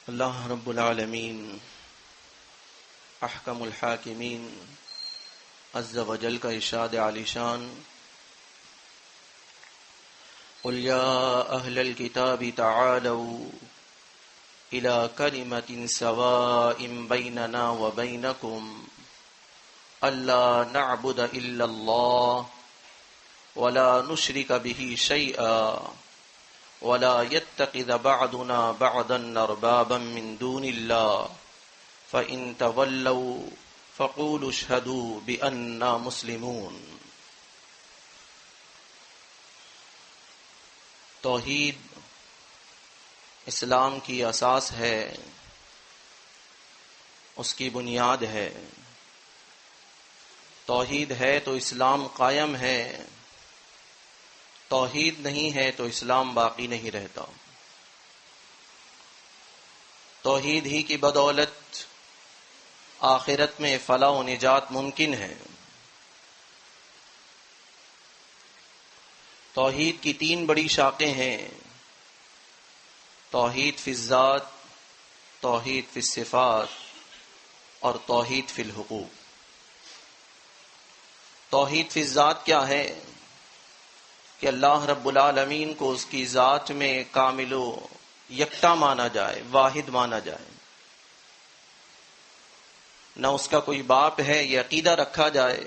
اللہ رب العالمین احکم الحاکمین عز و جل کا ارشاد عالی شان قل یا اہل الکتاب تعالوا الى کلمۃ سواء بیننا وبینکم الا نعبد الا اللہ ولا نشرک به شیئا ولا يتخذ بعضنا بعضا اربابا من دون الله فإن تولوا فقولوا اشهدوا بأننا مسلمون۔ توحید اسلام کی اساس ہے، اس کی بنیاد ہے۔ توحید ہے تو اسلام قائم ہے، توحید نہیں ہے تو اسلام باقی نہیں رہتا۔ توحید ہی کی بدولت آخرت میں فلاح و نجات ممکن ہے۔ توحید کی 3 بڑی شاخیں ہیں، توحید فی الذات، توحید فی الصفات اور توحید فی الحقوق۔ توحید فی الذات کیا ہے؟ کہ اللہ رب العالمین کو اس کی ذات میں کامل و یکتا مانا جائے، واحد مانا جائے۔ نہ اس کا کوئی باپ ہے، یہ عقیدہ رکھا جائے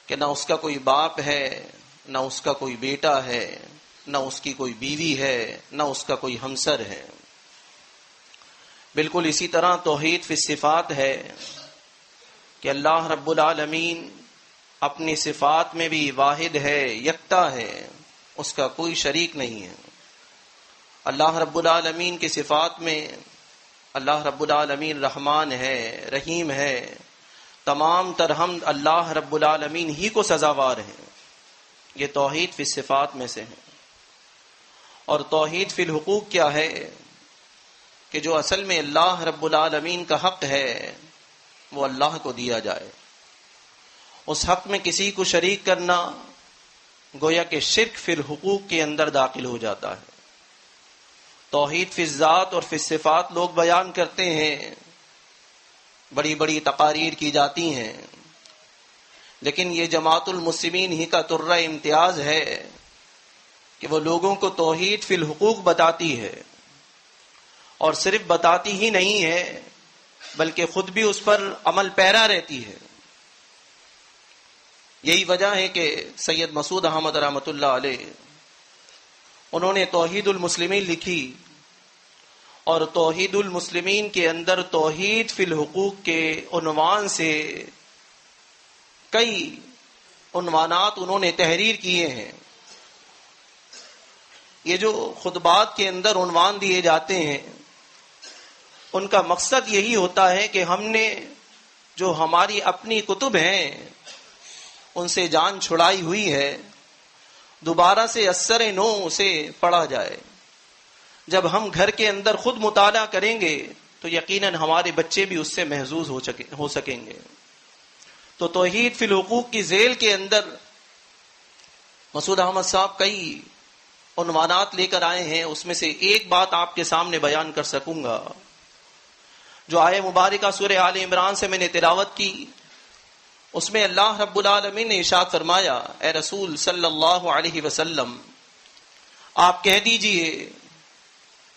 کہ نہ اس کا کوئی باپ ہے، نہ اس کا کوئی بیٹا ہے، نہ اس کی کوئی بیوی ہے، نہ اس کا کوئی ہمسر ہے۔ بالکل اسی طرح توحید فی الصفات ہے کہ اللہ رب العالمین اپنی صفات میں بھی واحد ہے، یکتا ہے، اس کا کوئی شریک نہیں ہے۔ اللہ رب العالمین کی صفات میں اللہ رب العالمین رحمان ہے، رحیم ہے، تمام تر حمد اللہ رب العالمین ہی کو سزاوار ہے۔ یہ توحید فی الصفات میں سے ہے۔ اور توحید فی الحقوق کیا ہے؟ کہ جو اصل میں اللہ رب العالمین کا حق ہے وہ اللہ کو دیا جائے۔ اس حق میں کسی کو شریک کرنا گویا کہ شرک فی الحقوق کے اندر داخل ہو جاتا ہے۔ توحید فی الذات اور فی الصفات لوگ بیان کرتے ہیں، بڑی بڑی تقاریر کی جاتی ہیں، لیکن یہ جماعت المسلمین ہی کا طرہ امتیاز ہے کہ وہ لوگوں کو توحید فی الحقوق بتاتی ہے، اور صرف بتاتی ہی نہیں ہے بلکہ خود بھی اس پر عمل پیرا رہتی ہے۔ یہی وجہ ہے کہ سید مسعود احمد رحمۃ اللہ علیہ انہوں نے توحید المسلمین لکھی، اور توحید المسلمین کے اندر توحید فی الحقوق کے عنوان سے کئی عنوانات انہوں نے تحریر کیے ہیں۔ یہ جو خطبات کے اندر عنوان دیے جاتے ہیں ان کا مقصد یہی ہوتا ہے کہ ہم نے جو ہماری اپنی کتب ہیں ان سے جان چھڑائی ہوئی ہے، دوبارہ سے اثر نو اسے پڑھا جائے۔ جب ہم گھر کے اندر خود مطالعہ کریں گے تو یقیناً ہمارے بچے بھی اس سے محظوظ ہو سکیں گے۔ تو توحید فی الحقوق کی ذیل کے اندر مسعود احمد صاحب کئی عنوانات لے کر آئے ہیں۔ اس میں سے ایک بات آپ کے سامنے بیان کر سکوں گا۔ جو آیہ مبارکہ سورہ آل عمران سے میں نے تلاوت کی، اس میں اللہ رب العالمین نے ارشاد فرمایا، اے رسول صلی اللہ علیہ وسلم آپ کہہ دیجئے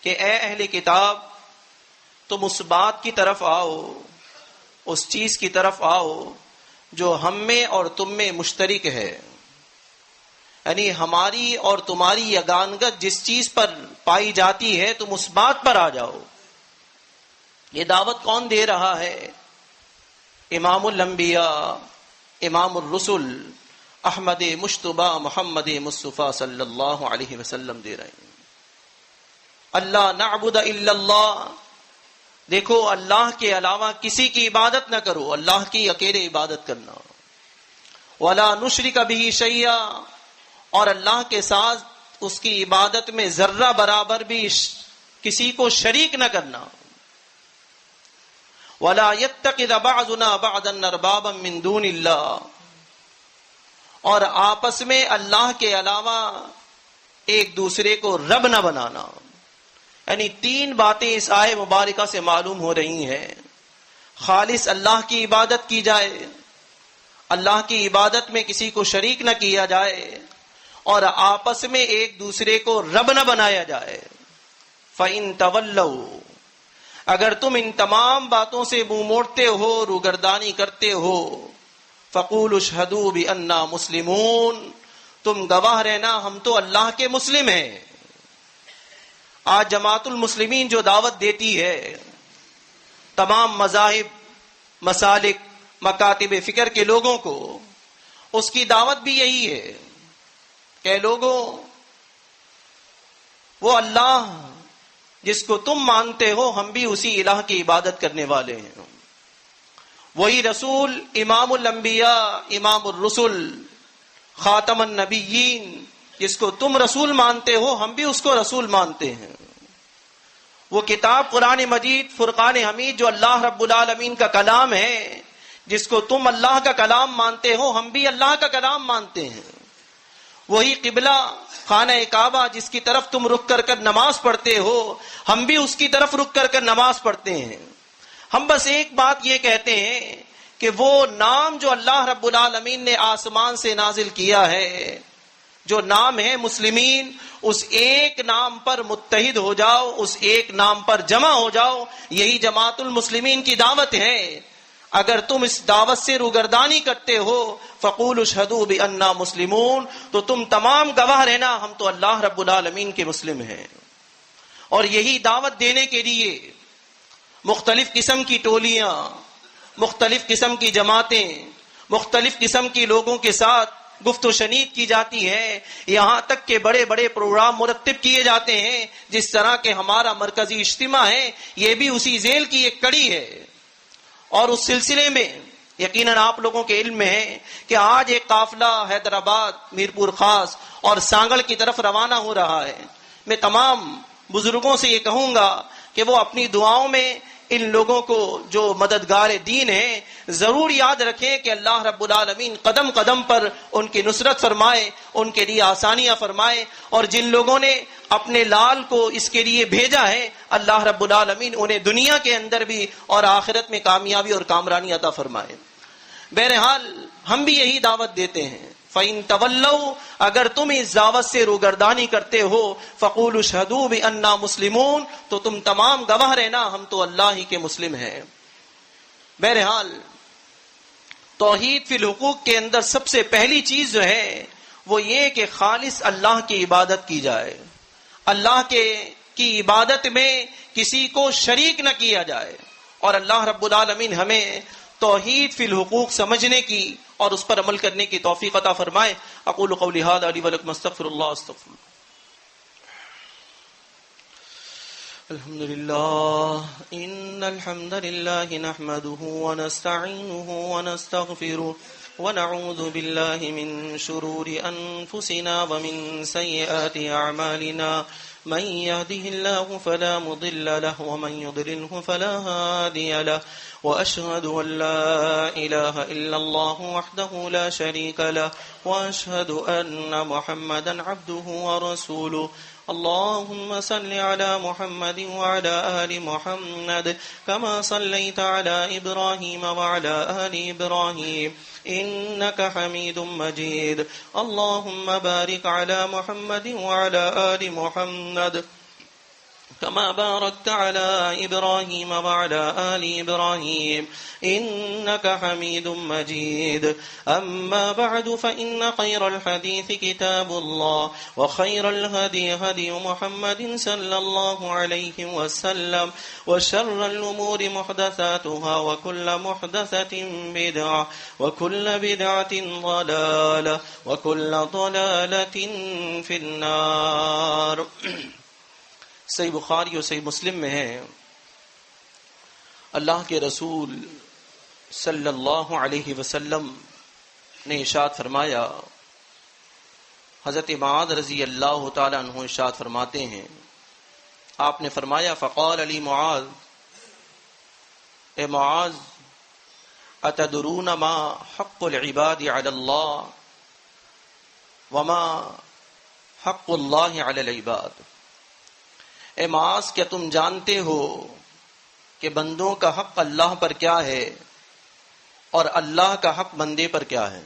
کہ اے اہل کتاب تم اس بات کی طرف آؤ، اس چیز کی طرف آؤ جو ہم میں اور تم میں مشترک ہے، یعنی ہماری اور تمہاری یگانگت جس چیز پر پائی جاتی ہے تم اس بات پر آ جاؤ۔ یہ دعوت کون دے رہا ہے؟ امام الانبیاء، امام الرسل احمد مشتبہ محمد مصطفیٰ صلی اللہ علیہ وسلم دے رہے ہیں۔ اللہ نعبد الا اللہ، دیکھو اللہ کے علاوہ کسی کی عبادت نہ کرو، اللہ کی اکیلے عبادت کرنا۔ ولا نشرک بہ شیئا، اور اللہ کے ساتھ اس کی عبادت میں ذرہ برابر بھی کسی کو شریک نہ کرنا۔ ولا يتخذ بعضنا بعضا اربابا من دون اللہ، اور آپس میں اللہ کے علاوہ ایک دوسرے کو رب نہ بنانا۔ یعنی 3 باتیں اس آیت مبارکہ سے معلوم ہو رہی ہیں. خالص اللہ کی عبادت کی جائے، اللہ کی عبادت میں کسی کو شریک نہ کیا جائے، اور آپس میں ایک دوسرے کو رب نہ بنایا جائے. فَإِن تَوَلَّوْا، اگر تم ان تمام باتوں سے منہ موڑتے ہو، روگردانی کرتے ہو، فَقُولُوا اشْهَدُوا بِأَنَّا مُسْلِمُونَ، تم گواہ رہنا ہم تو اللہ کے مسلم ہیں. آج جماعت المسلمین جو دعوت دیتی ہے تمام مذاہب، مسالک، مکاتب فکر کے لوگوں کو، اس کی دعوت بھی یہی ہے کہ لوگوں، وہ اللہ جس کو تم مانتے ہو ہم بھی اسی الہ کی عبادت کرنے والے ہیں. وہی رسول، امام الانبیاء، امام الرسل، خاتم النبیین، جس کو تم رسول مانتے ہو ہم بھی اس کو رسول مانتے ہیں. وہ کتاب قرآن مجید فرقان حمید جو اللہ رب العالمین کا کلام ہے، جس کو تم اللہ کا کلام مانتے ہو ہم بھی اللہ کا کلام مانتے ہیں. وہی قبلہ خانہ کعبہ جس کی طرف تم رخ کر کر نماز پڑھتے ہو ہم بھی اس کی طرف رخ کر کر نماز پڑھتے ہیں. ہم بس ایک بات یہ کہتے ہیں کہ وہ نام جو اللہ رب العالمین نے آسمان سے نازل کیا ہے، جو نام ہے مسلمین، اس ایک نام پر متحد ہو جاؤ، اس ایک نام پر جمع ہو جاؤ. یہی جماعت المسلمین کی دعوت ہے. اگر تم اس دعوت سے روگردانی کرتے ہو، فَقُولُوا اشْهَدُوا بِأَنَّا مُسْلِمُونَ، تو تم تمام گواہ رہنا ہم تو اللہ رب العالمین کے مسلم ہیں. اور یہی دعوت دینے کے لیے مختلف قسم کی ٹولیاں، مختلف قسم کی جماعتیں، مختلف قسم کی لوگوں کے ساتھ گفت و شنید کی جاتی ہے. یہاں تک کہ بڑے بڑے پروگرام مرتب کیے جاتے ہیں. جس طرح کہ ہمارا مرکزی اجتماع ہے، یہ بھی اسی ذیل کی ایک کڑی ہے. اور اس سلسلے میں یقیناً آپ لوگوں کے علم میں ہے کہ آج ایک قافلہ حیدرآباد، میرپور خاص اور سانگڑ کی طرف روانہ ہو رہا ہے. میں تمام بزرگوں سے یہ کہوں گا کہ وہ اپنی دعاؤں میں ان لوگوں کو جو مددگار دین ہیں ضرور یاد رکھیں کہ اللہ رب العالمین قدم قدم پر ان کی نصرت فرمائے، ان کے لیے آسانیاں فرمائے. اور جن لوگوں نے اپنے لال کو اس کے لیے بھیجا ہے، اللہ رب العالمین انہیں دنیا کے اندر بھی اور آخرت میں کامیابی اور کامرانی عطا فرمائے. بہرحال ہم بھی یہی دعوت دیتے ہیں. فَإِن تَوَلَّوْا، اگر تم اس دعوت سے روگردانی کرتے ہو، فَقُولُوا اشْهَدُوا بِأَنَّا مُسْلِمُونَ، تو تم تمام گواہ رہنا ہم تو اللہ ہی کے مسلم ہیں. بہرحال توحید فی الحقوق کے اندر سب سے پہلی چیز جو ہے وہ یہ کہ خالص اللہ کی عبادت کی جائے. اللہ کی عبادت میں کسی کو شریک نہ کیا جائے. اور اللہ رب العالمین ہمیں توحید فی الحقوق سمجھنے کی اور اس پر عمل کرنے کی توفیق عطا فرمائے. اقول قولی ھذا لی ولکم استغفر اللہ استغفر اللہ. الحمد لله إن الحمد لله نحمده ونستعينه ونستغفره ونعوذ بالله من شرور أنفسنا ومن سيئات أعمالنا من يهده الله فلا مضل له ومن يضلله فلا هادي له وأشهد أن لا إله إلا الله وحده لا شريك له وأشهد أن محمدا عبده ورسوله. اللهم صل على محمد وعلى آل محمد كما صليت على إبراهيم وعلى آل إبراهيم إنك حميد مجيد. اللهم بارك على محمد وعلى آل محمد كما باركت على إبراهيم وعلى آل إبراهيم إنك حميد مجيد. أما بعد فإن خير الحديث كتاب الله وخير الهدي هدي محمد صلى الله عليه وسلم وشر الأمور محدثاتها وكل محدثة بدعة وكل بدعة ضلالة وكل ضلالة في النار. صحیح بخاری اور صحیح مسلم میں ہے، اللہ کے رسول صلی اللہ علیہ وسلم نے ارشاد فرمایا، حضرت معاذ رضی اللہ تعالیٰ عنہ ارشاد فرماتے ہیں، آپ نے فرمایا فقال علی معاذ، اے معاذ اتدرون ما حق العباد علی اللہ وما حق اللہ علی العباد. اے معاذ کیا تم جانتے ہو کہ بندوں کا حق اللہ پر کیا ہے اور اللہ کا حق بندے پر کیا ہے؟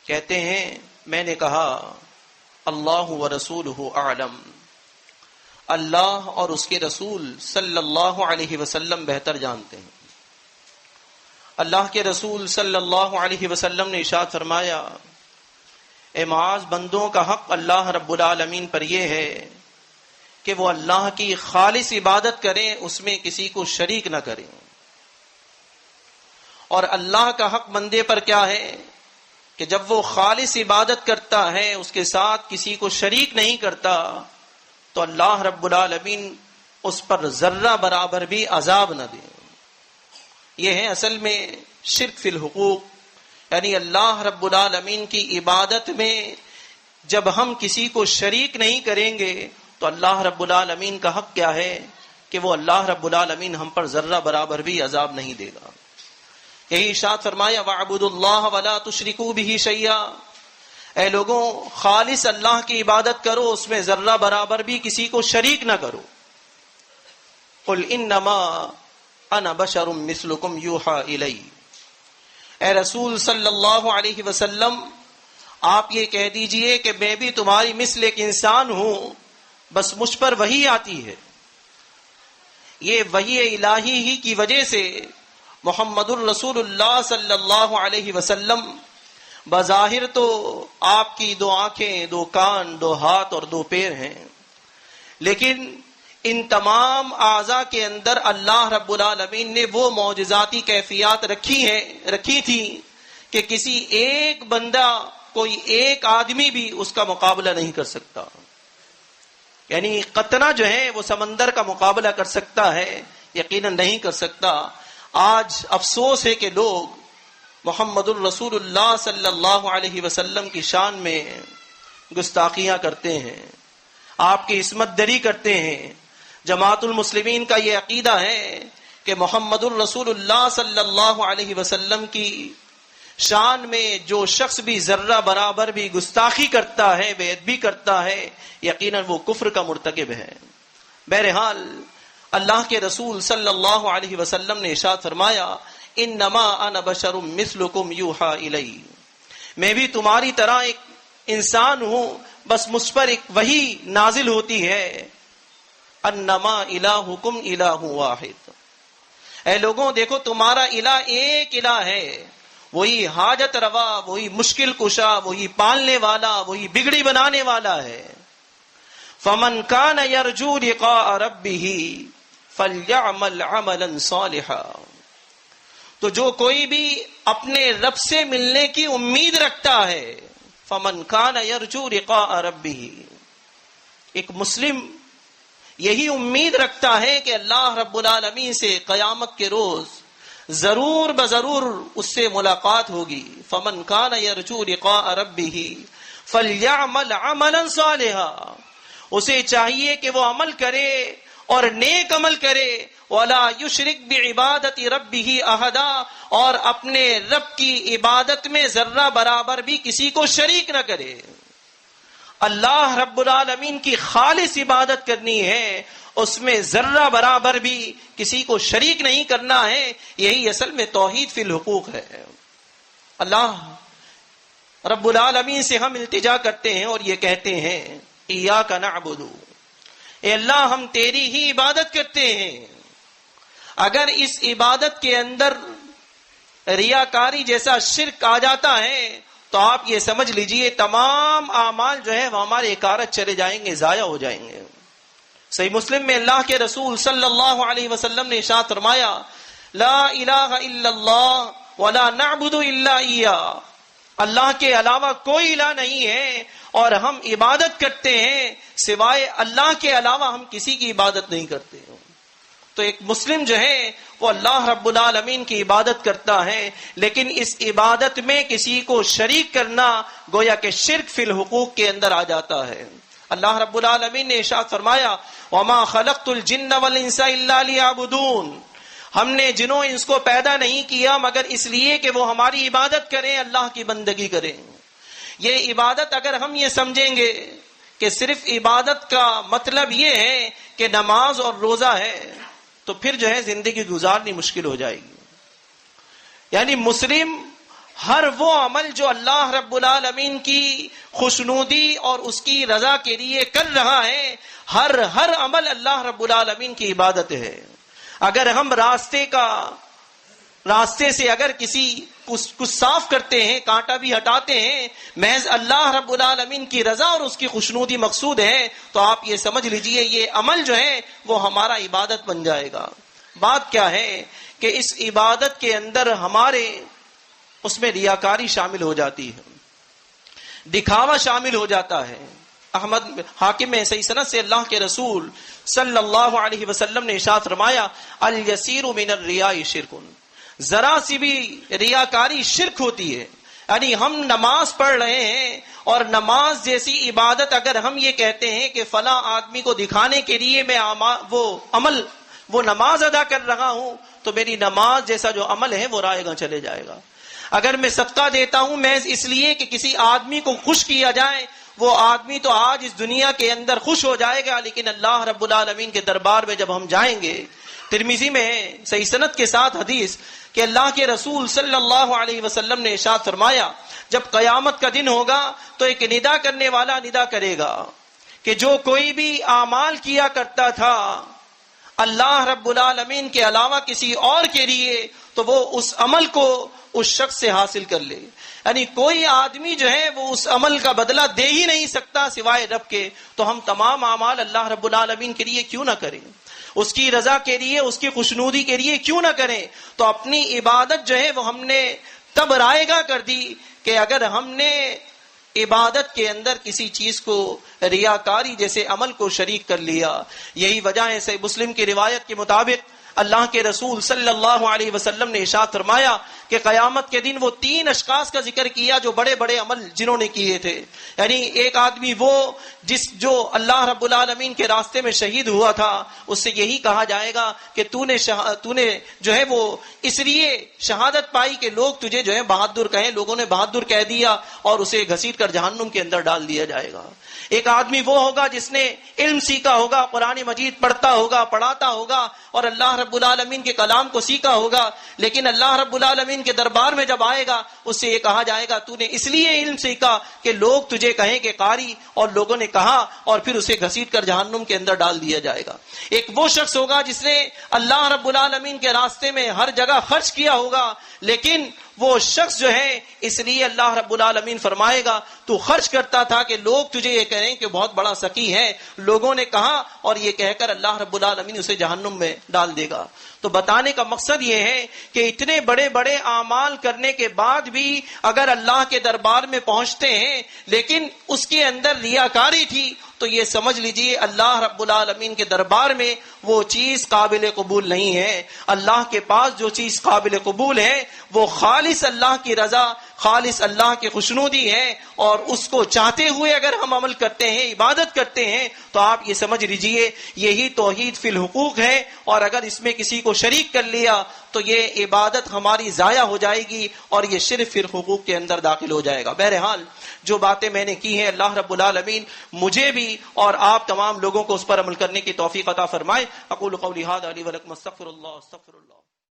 کہتے ہیں میں نے کہا اللہ ورسولہ اعلم، اللہ اور اس کے رسول صلی اللہ علیہ وسلم بہتر جانتے ہیں۔ اللہ کے رسول صلی اللہ علیہ وسلم نے ارشاد فرمایا اے معاذ بندوں کا حق اللہ رب العالمین پر یہ ہے کہ وہ اللہ کی خالص عبادت کریں، اس میں کسی کو شریک نہ کریں، اور اللہ کا حق بندے پر کیا ہے کہ جب وہ خالص عبادت کرتا ہے اس کے ساتھ کسی کو شریک نہیں کرتا تو اللہ رب العالمین اس پر ذرہ برابر بھی عذاب نہ دے۔ یہ ہے اصل میں شرک فی الحقوق، یعنی اللہ رب العالمین کی عبادت میں جب ہم کسی کو شریک نہیں کریں گے تو اللہ رب العالمین کا حق کیا ہے کہ وہ اللہ رب العالمین ہم پر ذرہ برابر بھی عذاب نہیں دے گا۔ یہی ارشاد فرمایا وَاعْبُدُوا اللَّهَ وَلَا تُشْرِكُوا بِهِ شَيْئًا، اے لوگوں خالص اللہ کی عبادت کرو، اس میں ذرہ برابر بھی کسی کو شریک نہ کرو۔ قُلْ إِنَّمَا أَنَا بَشَرٌ مِثْلُكُمْ يُوحَىٰ إِلَيَّ، اے رسول صلی اللہ علیہ وسلم آپ یہ کہہ دیجئے کہ میں بھی تمہاری مثل ایک انسان ہوں، بس مجھ پر وحی آتی ہے۔ یہ وحی الہی ہی کی وجہ سے محمد الرسول اللہ صلی اللہ علیہ وسلم بظاہر تو آپ کی 2 آنکھیں، 2 کان، 2 ہاتھ اور 2 پیر ہیں، لیکن ان تمام اعضاء کے اندر اللہ رب العالمین نے وہ معجزاتی کیفیات رکھی تھی کہ کسی ایک بندہ، کوئی ایک آدمی بھی اس کا مقابلہ نہیں کر سکتا۔ یعنی قطرہ جو ہے وہ سمندر کا مقابلہ کر سکتا ہے؟ یقیناً نہیں کر سکتا۔ آج افسوس ہے کہ لوگ محمد الرسول اللہ صلی اللہ علیہ وسلم کی شان میں گستاخیاں کرتے ہیں، آپ کی عصمت دری کرتے ہیں۔ جماعت المسلمین کا یہ عقیدہ ہے کہ محمد الرسول اللہ صلی اللہ علیہ وسلم کی شان میں جو شخص بھی ذرہ برابر بھی گستاخی کرتا ہے، بے ادبی کرتا ہے، یقیناً وہ کفر کا مرتکب ہے۔ بہرحال اللہ کے رسول صلی اللہ علیہ وسلم نے ارشاد فرمایا انما انا بشر مثلکم یوحی الی، میں بھی تمہاری طرح ایک انسان ہوں، بس مجھ پر ایک وحی نازل ہوتی ہے۔ انما الہکم الہ واحد، اے لوگوں دیکھو تمہارا الہ ایک الہ ہے، وہی حاجت روا، وہی مشکل کشا، وہی پالنے والا، وہی بگڑی بنانے والا ہے۔ فمن کان یرجو لقاء ربہ فلیعمل عملا صالحا، تو جو کوئی بھی اپنے رب سے ملنے کی امید رکھتا ہے، فمن کان یرجو لقاء ربہ، ایک مسلم یہی امید رکھتا ہے کہ اللہ رب العالمین سے قیامت کے روز ضرور بضرور اس سے ملاقات ہوگی۔ فمن کان یرجو لقاء ربہ فلیعمل عملا صالحا، اسے چاہیے کہ وہ عمل کرے اور نیک عمل کرے، وَلَا يُشْرِكْ بِعِبَادَةِ رَبِّهِ أَحَدًا، اور اپنے رب کی عبادت میں ذرہ برابر بھی کسی کو شریک نہ کرے۔ اللہ رب العالمین کی خالص عبادت کرنی ہے، اس میں ذرہ برابر بھی کسی کو شریک نہیں کرنا ہے۔ یہی اصل میں توحید فی الحقوق ہے۔ اللہ رب العالمین سے ہم التجا کرتے ہیں اور یہ کہتے ہیں ایاک نعبد، اے اللہ ہم تیری ہی عبادت کرتے ہیں۔ اگر اس عبادت کے اندر ریاکاری جیسا شرک آ جاتا ہے تو آپ یہ سمجھ لیجئے تمام اعمال جو ہے وہ ہمارے اکارت چلے جائیں گے، ضائع ہو جائیں گے۔ صحیح مسلم میں اللہ کے رسول صلی اللہ علیہ وسلم نے ارشاد فرمایا لا الہ الا اللہ ولا نعبد الا ایہ، اللہ کے علاوہ کوئی الہ نہیں ہے اور ہم عبادت کرتے ہیں، سوائے اللہ کے علاوہ ہم کسی کی عبادت نہیں کرتے۔ تو ایک مسلم جو ہے وہ اللہ رب العالمین کی عبادت کرتا ہے، لیکن اس عبادت میں کسی کو شریک کرنا گویا کہ شرک فی الحقوق کے اندر آ جاتا ہے۔ اللہ رب العالمین نے ارشاد فرمایا وما خلقت الجن والانس الا ليعبدون، ہم نے جنوں انس کو پیدا نہیں کیا مگر اس لیے کہ وہ ہماری عبادت کریں، اللہ کی بندگی کریں۔ یہ عبادت اگر ہم یہ سمجھیں گے کہ صرف عبادت کا مطلب یہ ہے کہ نماز اور روزہ ہے، تو پھر جو ہے زندگی گزارنی مشکل ہو جائے گی. یعنی مسلم ہر وہ عمل جو اللہ رب العالمین کی خوشنودی اور اس کی رضا کے لیے کر رہا ہے، ہر عمل اللہ رب العالمین کی عبادت ہے. اگر ہم راستے سے اگر کچھ صاف کرتے ہیں، کانٹا بھی ہٹاتے ہیں، محض اللہ رب العالمین کی رضا اور اس کی خوشنودی مقصود ہے، تو آپ یہ سمجھ لیجئے یہ عمل جو ہے وہ ہمارا عبادت بن جائے گا. بات کیا ہے کہ اس عبادت کے اندر ہمارے اس میں ریاکاری شامل ہو جاتی ہے، دکھاوا شامل ہو جاتا ہے. احمد حاکم میں صحیح سند سے اللہ کے رسول صلی اللہ علیہ وسلم نے ارشاد فرمایا، الیسیر من الریاء شرک، ذرا سی بھی ریاکاری شرک ہوتی ہے. یعنی ہم نماز پڑھ رہے ہیں اور نماز جیسی عبادت اگر ہم یہ کہتے ہیں کہ فلاں آدمی کو دکھانے کے لیے میں وہ نماز ادا کر رہا ہوں، تو میری نماز جیسا جو عمل ہے وہ رائے گاں چلے جائے گا. اگر میں صدقہ دیتا ہوں محض اس لیے کہ کسی آدمی کو خوش کیا جائے، وہ آدمی تو آج اس دنیا کے اندر خوش ہو جائے گا، لیکن اللہ رب العالمین کے دربار میں جب ہم جائیں گے، ترمذی میں ہے صحیح سند کے ساتھ حدیث کہ اللہ کے رسول صلی اللہ علیہ وسلم نے ارشاد فرمایا، جب قیامت کا دن ہوگا تو ایک ندا کرنے والا ندا کرے گا کہ جو کوئی بھی اعمال کیا کرتا تھا اللہ رب العالمین کے علاوہ کسی اور کے لیے، تو وہ اس عمل کو اس شخص سے حاصل کر لے. یعنی کوئی آدمی جو ہے وہ اس عمل کا بدلہ دے ہی نہیں سکتا سوائے رب کے. تو ہم تمام اعمال اللہ رب العالمین کے لیے کیوں نہ کریں، اس کی رضا کے لیے، اس کی خوشنودی کے لیے کیوں نہ کریں. تو اپنی عبادت جو ہے وہ ہم نے تب رائے گاں کر دی کہ اگر ہم نے عبادت کے اندر کسی چیز کو ریاکاری جیسے عمل کو شریک کر لیا. یہی وجہ ہے صحیح مسلم کی روایت کے مطابق اللہ کے رسول صلی اللہ علیہ وسلم نے ارشاد فرمایا کہ قیامت کے دن وہ 3 اشخاص کا ذکر کیا جو بڑے بڑے عمل جنہوں نے کیے تھے. یعنی ایک آدمی وہ جو اللہ رب العالمین کے راستے میں شہید ہوا تھا، اس سے یہی کہا جائے گا کہ تو نے جو ہے وہ اس لیے شہادت پائی کہ لوگ تجھے جو ہے بہادر کہیں، لوگوں نے بہادر کہہ دیا اور اسے گھسیٹ کر جہنم کے اندر ڈال دیا جائے گا. ایک آدمی وہ ہوگا جس نے علم سیکھا ہوگا، قرآن مجید پڑھتا ہوگا، پڑھاتا ہوگا اور اللہ رب العالمین کے کلام کو سیکھا ہوگا، لیکن اللہ رب العالمین کے دربار میں جب آئے گا اس سے یہ کہا جائے گا تو نے اس لیے علم سیکھا کہ لوگ تجھے کہیں کہ قاری، اور لوگوں نے کہا اور پھر اسے گھسیٹ کر جہنم کے اندر ڈال دیا جائے گا. ایک وہ شخص ہوگا جس نے اللہ رب العالمین کے راستے میں ہر جگہ خرچ کیا ہوگا، لیکن وہ شخص جو ہے اس لیے اللہ رب العالمین فرمائے گا تو خرچ کرتا تھا کہ لوگ تجھے یہ کہیں کہ بہت بڑا سخی ہے، لوگوں نے کہا، اور یہ کہہ کر اللہ رب العالمین اسے جہنم میں ڈال دے گا. تو بتانے کا مقصد یہ ہے کہ اتنے بڑے بڑے اعمال کرنے کے بعد بھی اگر اللہ کے دربار میں پہنچتے ہیں لیکن اس کے اندر ریاکاری تھی، تو یہ سمجھ لیجئے اللہ رب العالمین کے دربار میں وہ چیز قابل قبول نہیں ہے. اللہ کے پاس جو چیز قابل قبول ہے وہ خالص اللہ کی رضا، خالص اللہ کی خوشنودی ہے، اور اس کو چاہتے ہوئے اگر ہم عمل کرتے ہیں، عبادت کرتے ہیں، تو آپ یہ سمجھ لیجئے یہی توحید فی الحقوق ہے. اور اگر اس میں کسی کو شریک کر لیا تو یہ عبادت ہماری ضائع ہو جائے گی اور یہ شرف فی الحقوق کے اندر داخل ہو جائے گا. بہرحال جو باتیں میں نے کی ہیں اللہ رب العالمین مجھے بھی اور آپ تمام لوگوں کو اس پر عمل کرنے کی توفیق عطا فرمائے. اقول قولی ھذا لی ولکم استغفر اللہ.